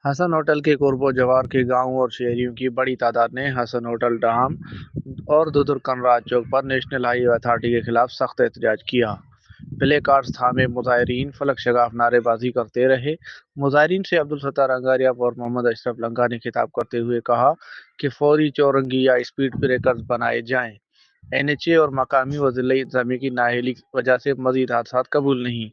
Hasan hotel के कुर्बो जवार के गांवों और शहरियों की बड़ी तादाद ने हसन होटल डाम और दुदुर कनराज चौक पर नेशनल हाईवे अथॉरिटी के खिलाफ सख्त एहतजाज किया। प्ले कार्ड्स थामे मुजाहिरीन फलक शगाफ नारेबाजी करते रहे। मुजाहिरीन से अब्दुल सत्तार अंगारिया और मोहम्मद अशरफ लंका ने खिताब करते हुए कहा कि फौरी चौरंगी या स्पीड ब्रेकर्स बनाए जाएं। एनएचए और मकामी व जिला इंतजामिया की नाअहली की वजह से मजीद हादसा कबूल नहीं।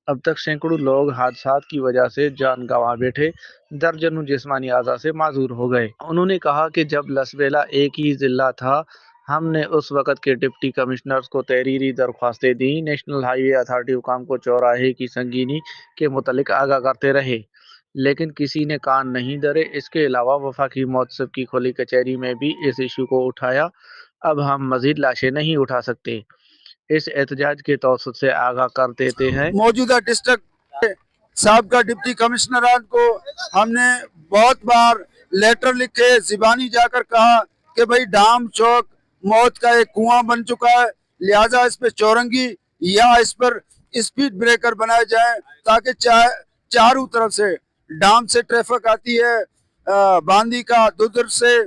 अब तक सैकड़ों लोग हादसा की वजह से जान गंवा बैठे, दर्जनों जिस्मानी आज़ा से माजूर हो गए। उन्होंने कहा कि जब लसबेला एक ही जिला था, हमने उस वक़्त के डिप्टी कमिश्नर्स को तहरीरी दरख्वास्तें दी। नेशनल हाईवे अथॉरिटी हुकाम को चौराहे की संगीनी के मुतल्लिक आगाह करते रहे, लेकिन किसी ने कान नहीं धरे। इसके अलावा वफाकी मौसम की खुली कचहरी में भी इस इशू को उठाया। अब हम मजीद लाशें नहीं उठा सकते। इस एहतजाज के तवसत से आगाह कर देते हैं। मौजूदा डिस्ट्रिक्ट साबका डिप्टी कमिश्नरान को हमने बहुत बार लेटर लिखे, ज़िबानी जाकर कहा कि भाई डाम चौक मौत का एक कुआं बन चुका है, लिहाजा इस पे चौरंगी या इस पर स्पीड ब्रेकर बनाए जाएं ताकि चारों तरफ से डाम से ट्रैफिक आती है, बांदी का दुदर से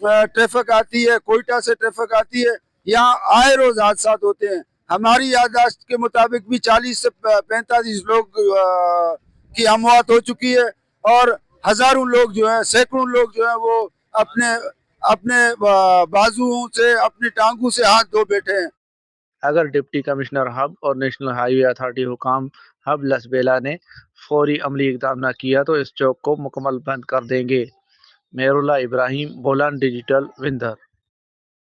ट्रैफिक आती है, कोयटा से ट्रैफिक आती है, यहाँ आए रोज हादसा होते हैं। हमारी याददाश्त के मुताबिक भी 40 से 45 लोग की अमवात हो चुकी है और हजारों लोग जो है, सैकड़ों लोग जो है वो अपने अपने बाजुओं से, अपनी टांगों से हाथ धो बैठे हैं। अगर डिप्टी कमिश्नर हब और नेशनल हाईवे अथॉरिटी हुकाम हब लसबेला ने फौरी अमली इकदाम न किया तो इस चौक को मुकम्मल बंद कर देंगे। मेहरुल्लाह इब्राहिम, बोलान डिजिटल, विंदर।